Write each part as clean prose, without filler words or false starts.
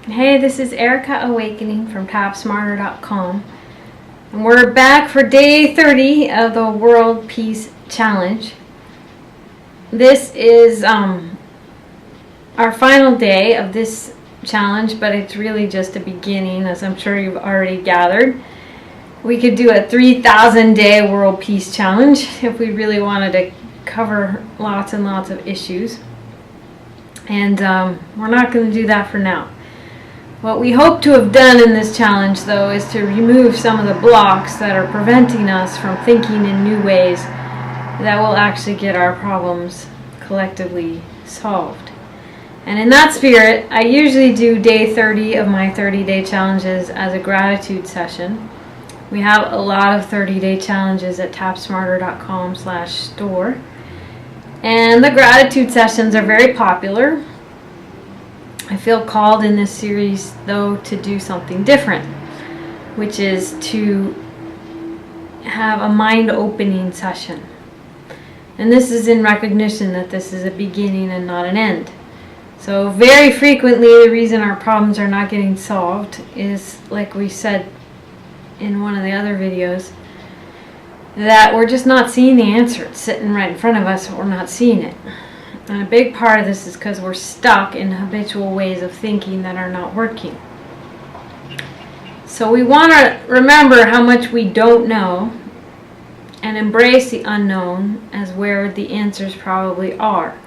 Hey, this is Erika Awakening from TopSmarter.com, and we're back for day 30 of the World Peace Challenge. This is our final day of this challenge, but it's really just a beginning, as I'm sure you've already gathered. We could do a 3,000-day World Peace Challenge if we really wanted to cover lots and lots of issues, and we're not going to do that for now. What we hope to have done in this challenge, though, is to remove some of the blocks that are preventing us from thinking in new ways that will actually get our problems collectively solved. And in that spirit, I usually do day 30 of my 30-day challenges as a gratitude session. We have a lot of 30-day challenges at topsmarter.com/store. And the gratitude sessions are very popular. I feel called in this series, though, to do something different, which is to have a mind-opening session. And this is in recognition that this is a beginning and not an end. So very frequently, the reason our problems are not getting solved is, like we said in one of the other videos, that we're just not seeing the answer. It's sitting right in front of us, but we're not seeing it. And a big part of this is because we're stuck in habitual ways of thinking that are not working. So we want to remember how much we don't know and embrace the unknown as where the answers probably are.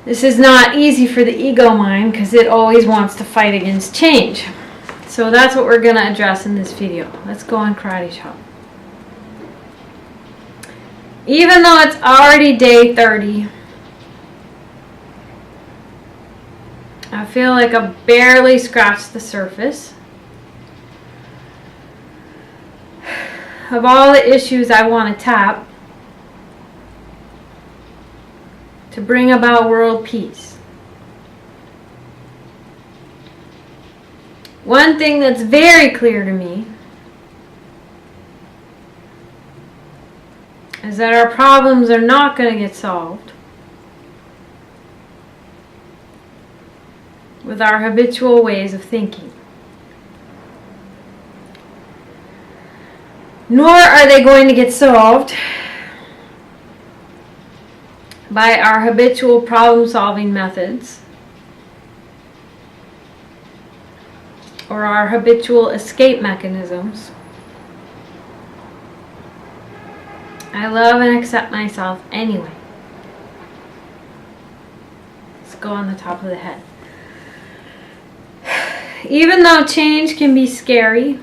This is not easy for the ego mind because it always wants to fight against change. So that's what we're going to address in this video. Let's go on Karate Chop. Even though it's already day 30, I feel like I've barely scratched the surface of all the issues I want to tap to bring about world peace. One thing that's very clear to me is that our problems are not going to get solved with our habitual ways of thinking. Nor are they going to get solved by our habitual problem-solving methods or our habitual escape mechanisms. I love and accept myself anyway. Let's go on the top of the head. Even though change can be scary,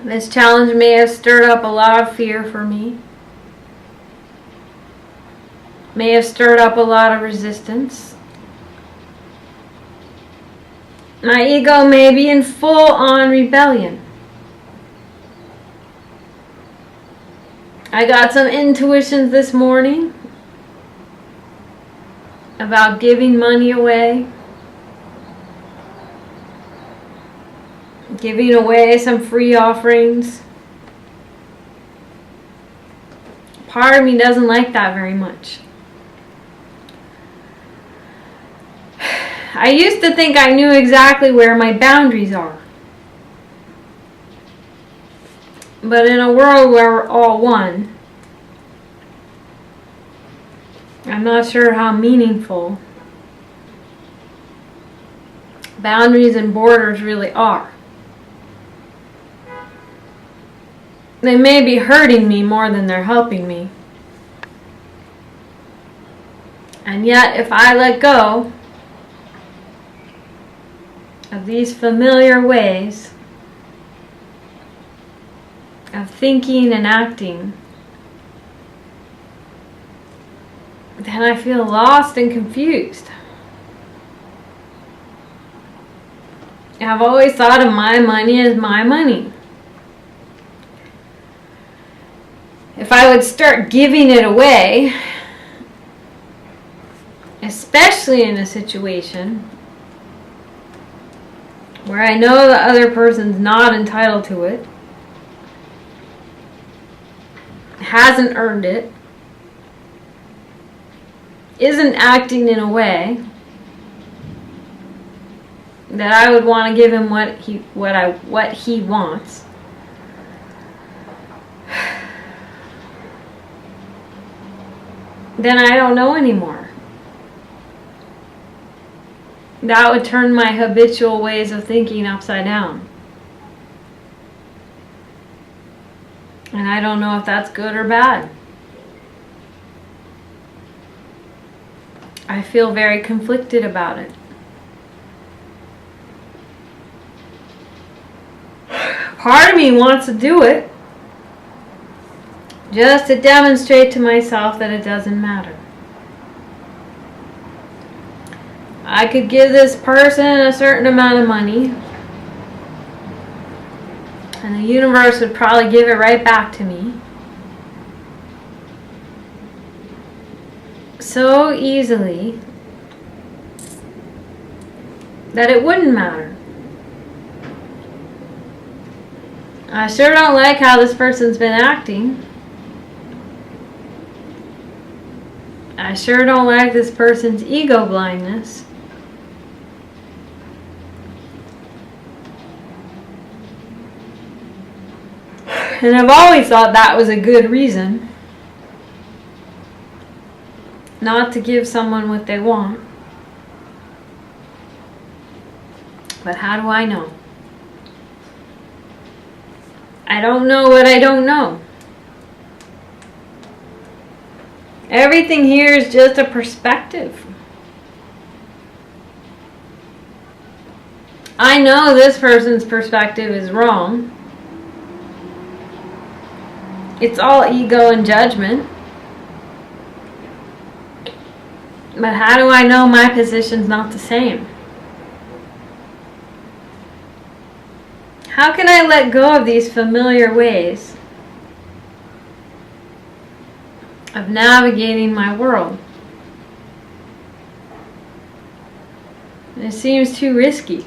this challenge may have stirred up a lot of fear for me, may have stirred up a lot of resistance. My ego may be in full-on rebellion. I got some intuitions this morning about giving money away, giving away some free offerings. Part of me doesn't like that very much. I used to think I knew exactly where my boundaries are. But in a world where we're all one, I'm not sure how meaningful boundaries and borders really are. They may be hurting me more than they're helping me. And yet, if I let go of these familiar ways of thinking and acting, then I feel lost and confused. I've always thought of my money as my money. If I would start giving it away, especially in a situation where I know the other person's not entitled to it, hasn't earned it, isn't acting in a way that I would want to give him what he wants, then I don't know anymore. That would turn my habitual ways of thinking upside down. And I don't know if that's good or bad. I feel very conflicted about it. Part of me wants to do it, just to demonstrate to myself that it doesn't matter. I could give this person a certain amount of money, and the universe would probably give it right back to me. So easily that it wouldn't matter. I sure don't like how this person's been acting. I sure don't like this person's ego blindness. And I've always thought that was a good reason not to give someone what they want. But how do I know? I don't know what I don't know. Everything here is just a perspective. I know this person's perspective is wrong. It's all ego and judgment. But how do I know my position's not the same? How can I let go of these familiar ways of navigating my world? It seems too risky.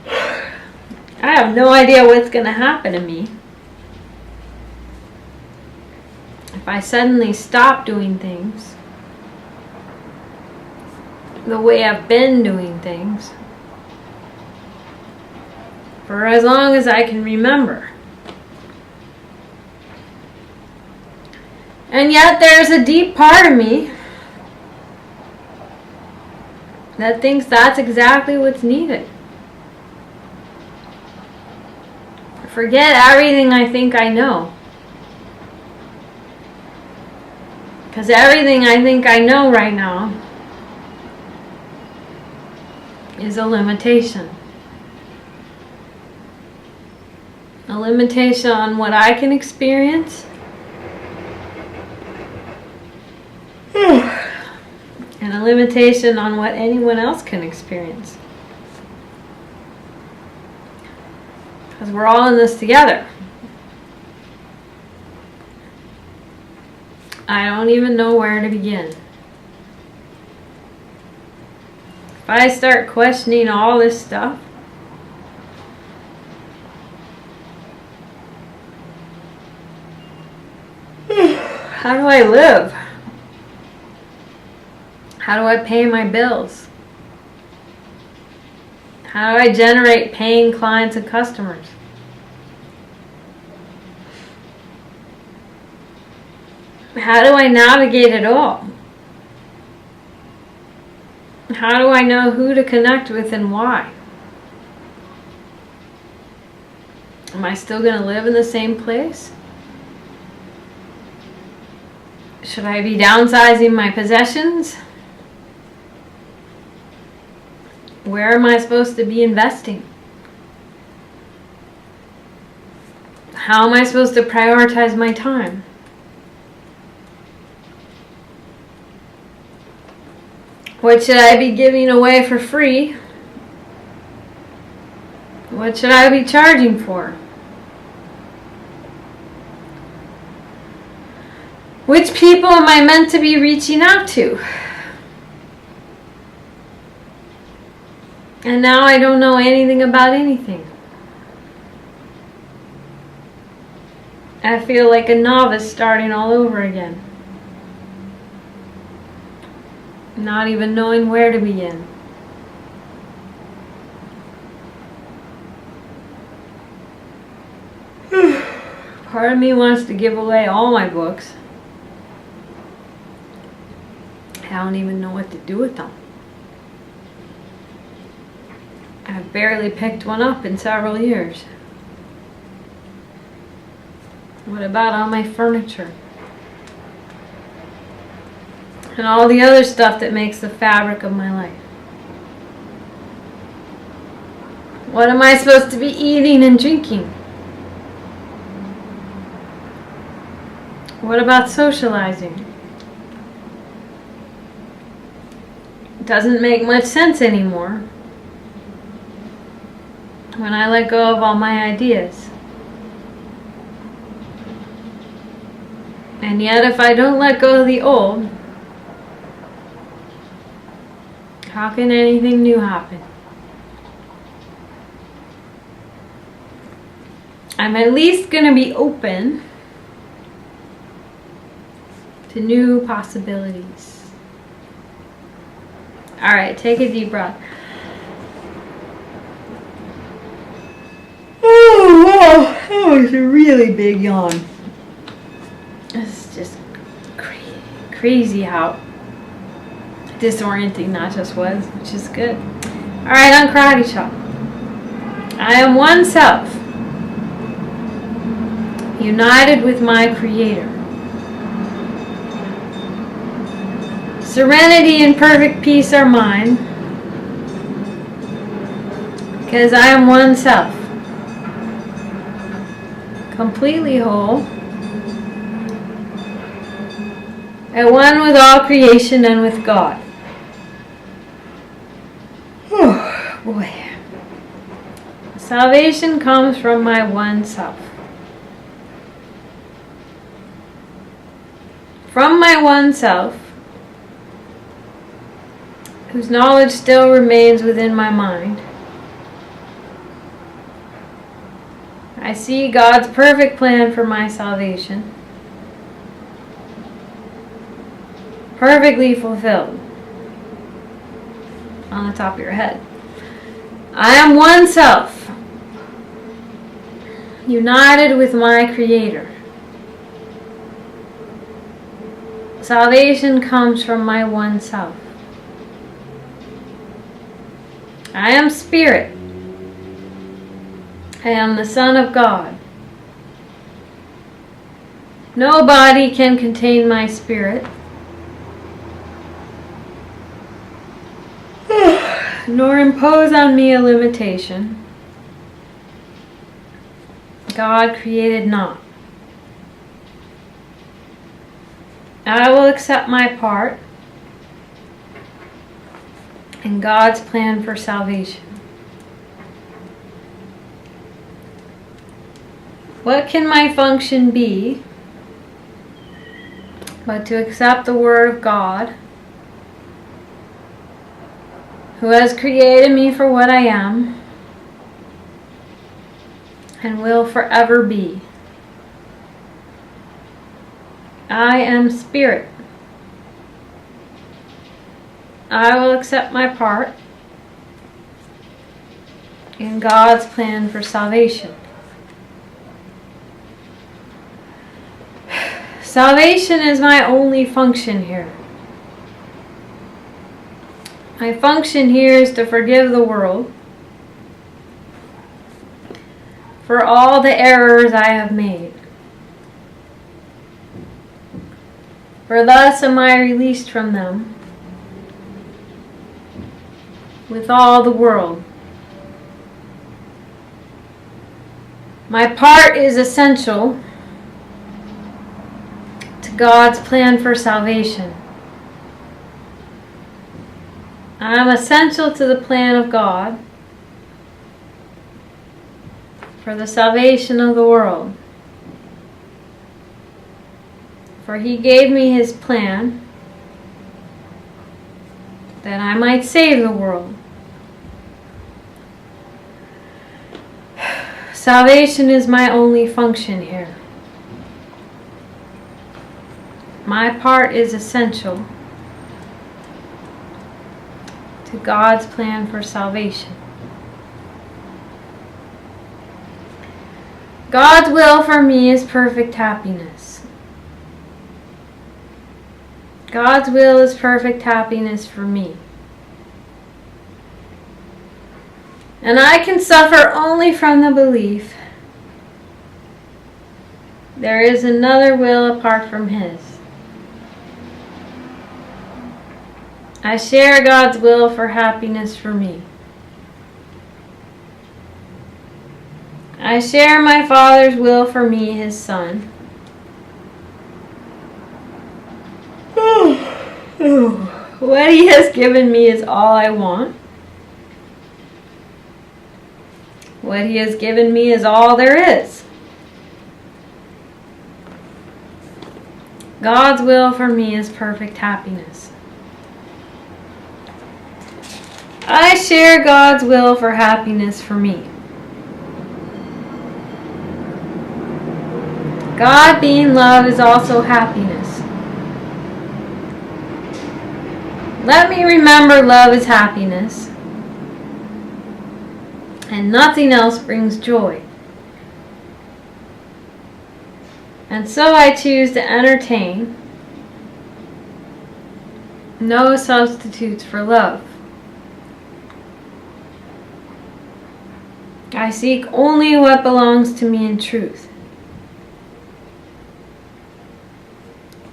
I have no idea what's going to happen to me if I suddenly stop doing things the way I've been doing things for as long as I can remember. And yet there's a deep part of me that thinks that's exactly what's needed. Forget everything I think I know. Because everything I think I know right now is a limitation. A limitation on what I can experience. And a limitation on what anyone else can experience. Because we're all in this together. I don't even know where to begin. If I start questioning all this stuff, how do I live? How do I pay my bills? How do I generate paying clients and customers? How do I navigate it all? How do I know who to connect with and why? Am I still going to live in the same place? Should I be downsizing my possessions? Where am I supposed to be investing? How am I supposed to prioritize my time? What should I be giving away for free? What should I be charging for? Which people am I meant to be reaching out to? And now I don't know anything about anything. I feel like a novice starting all over again. Not even knowing where to begin. Part of me wants to give away all my books. I don't even know what to do with them. I've barely picked one up in several years. What about all my furniture? And all the other stuff that makes the fabric of my life? What am I supposed to be eating and drinking? What about socializing? It doesn't make much sense anymore when I let go of all my ideas. And yet, if I don't let go of the old, how can anything new happen? I'm at least going to be open to new possibilities. Alright, take a deep breath. Oh, wow. That was a really big yawn. It's just crazy how disorienting that just was, which is good. Alright, on Karate Chop. I am one self, united with my Creator. Serenity and perfect peace are mine, because I am one self, completely whole, at one with all creation and with God. Oh, boy. Salvation comes from my one self. From my one self, whose knowledge still remains within my mind, I see God's perfect plan for my salvation, perfectly fulfilled on the top of your head. I am one self, united with my Creator. Salvation comes from my one self. I am spirit. I am the Son of God. No body can contain my spirit, nor impose on me a limitation. God created not. I will accept my part in God's plan for salvation. What can my function be but to accept the Word of God, who has created me for what I am and will forever be? I am spirit. I will accept my part in God's plan for salvation. Salvation is my only function here. My function here is to forgive the world for all the errors I have made. For thus am I released from them with all the world. My part is essential to God's plan for salvation. I am essential to the plan of God for the salvation of the world. For He gave me His plan that I might save the world. Salvation is my only function here. My part is essential to God's plan for salvation. God's will for me is perfect happiness. God's will is perfect happiness for me. And I can suffer only from the belief there is another will apart from His. I share God's will for happiness for me. I share my Father's will for me, His Son. What He has given me is all I want. What He has given me is all there is. God's will for me is perfect happiness. I share God's will for happiness for me. God being love is also happiness. Let me remember love is happiness, and nothing else brings joy. And so I choose to entertain no substitutes for love. I seek only what belongs to me in truth.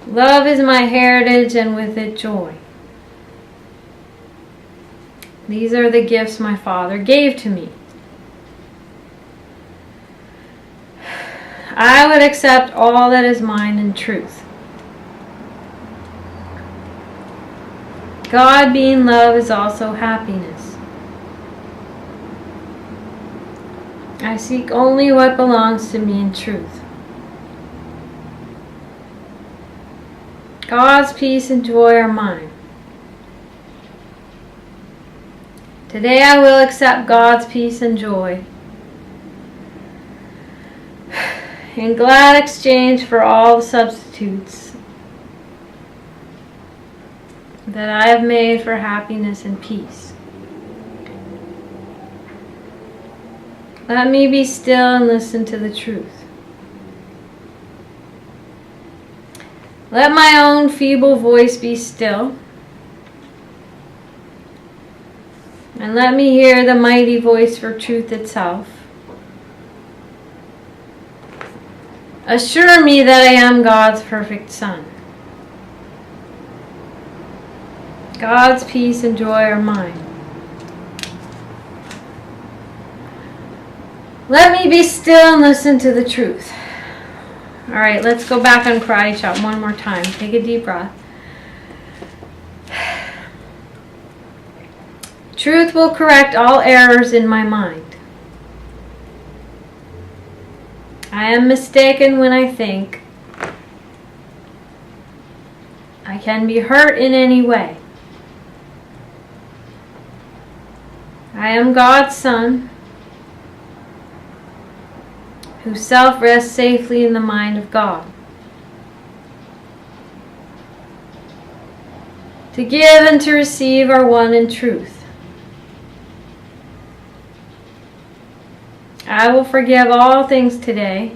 Love is my heritage, and with it joy. These are the gifts my Father gave to me. I would accept all that is mine in truth. God being love is also happiness. I seek only what belongs to me in truth. God's peace and joy are mine. Today I will accept God's peace and joy in glad exchange for all the substitutes that I have made for happiness and peace. Let me be still and listen to the truth. Let my own feeble voice be still, and let me hear the mighty voice for truth itself. Assure me that I am God's perfect Son. God's peace and joy are mine. Let me be still and listen to the truth. All right, let's go back on Karate Chop one more time. Take a deep breath. Truth will correct all errors in my mind. I am mistaken when I think I can be hurt in any way. I am God's Son, whose self rests safely in the mind of God. To give and to receive are one in truth. I will forgive all things today,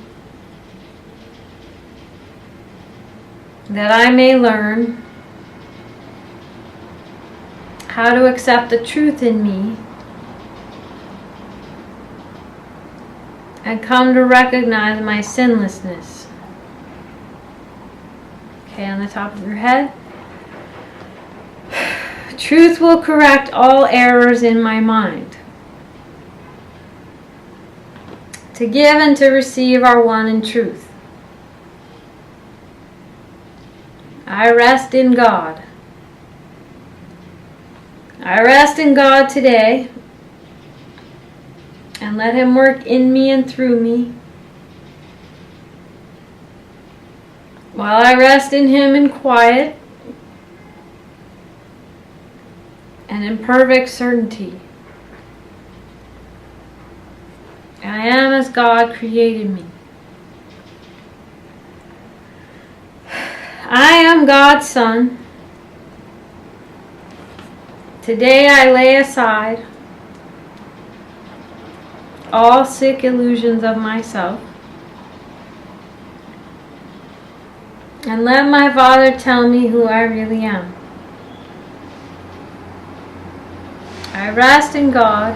that I may learn how to accept the truth in me and come to recognize my sinlessness. Okay, on the top of your head. Truth will correct all errors in my mind. To give and to receive are one in truth. I rest in God. I rest in God today, and let Him work in me and through me, while I rest in Him in quiet and in perfect certainty. I am as God created me. I am God's Son. Today I lay aside all sick illusions of myself And let my Father tell me who I really am. I rest in God.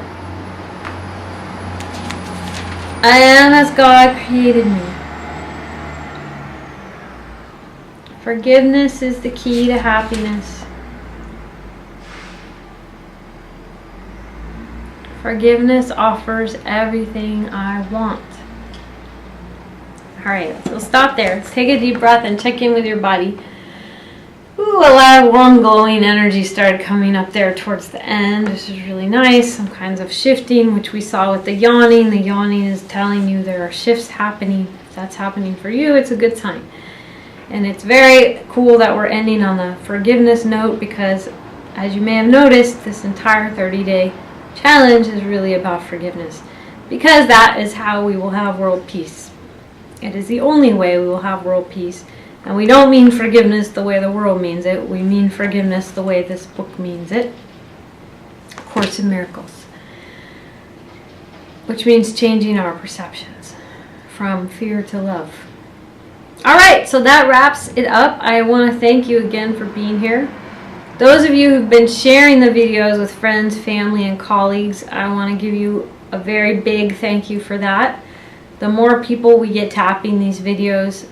I am as God created me. Forgiveness is the key to happiness. Forgiveness offers everything I want. Alright, so stop there. Let's take a deep breath and check in with your body. Ooh, a lot of warm glowing energy started coming up there towards the end, which is really nice. Some kinds of shifting, which we saw with the yawning. The yawning is telling you there are shifts happening. If that's happening for you, it's a good sign. And it's very cool that we're ending on the forgiveness note, because as you may have noticed, this entire 30-day challenge is really about forgiveness, because that is how we will have world peace. It is the only way we will have world peace. And we don't mean forgiveness the way the world means it. We mean forgiveness the way this book means it. Course in Miracles. Which means changing our perceptions from fear to love. Alright, so that wraps it up. I want to thank you again for being here. Those of you who've been sharing the videos with friends, family, and colleagues, I want to give you a very big thank you for that. The more people we get tapping these videos,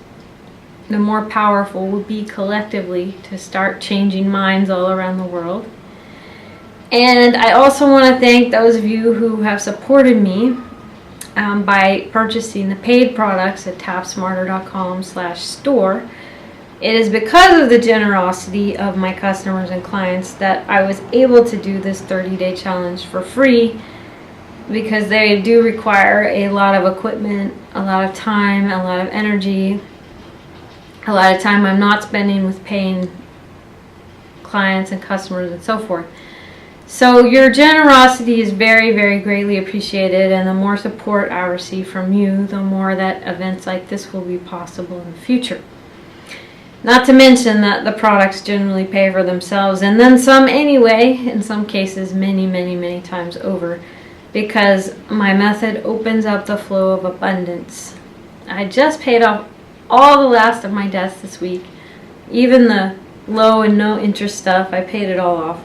the more powerful we'll be collectively to start changing minds all around the world. And I also want to thank those of you who have supported me by purchasing the paid products at tapsmarter.com/store. It is because of the generosity of my customers and clients that I was able to do this 30-day challenge for free, because they do require a lot of equipment, a lot of time, a lot of energy. A lot of time I'm not spending with paying clients and customers and so forth. So your generosity is very, very greatly appreciated, and the more support I receive from you, the more that events like this will be possible in the future. Not to mention that the products generally pay for themselves, and then some anyway, in some cases many, many, many times over, because my method opens up the flow of abundance. I just paid off all the last of my debts this week. Even the low and no interest stuff, I paid it all off.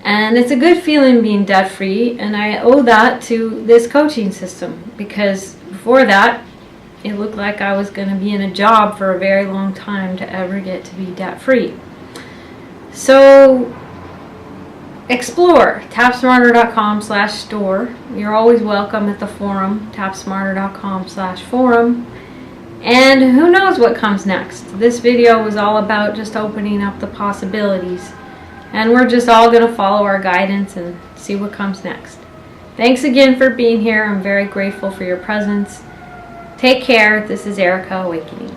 And it's a good feeling being debt free, and I owe that to this coaching system, because before that it looked like I was going to be in a job for a very long time to ever get to be debt free. So explore tapsmarter.com/store. You're always welcome at the forum, tapsmarter.com/forum. And who knows what comes next. This video was all about just opening up the possibilities. And we're just all going to follow our guidance and see what comes next. Thanks again for being here. I'm very grateful for your presence. Take care. This is Erika Awakening.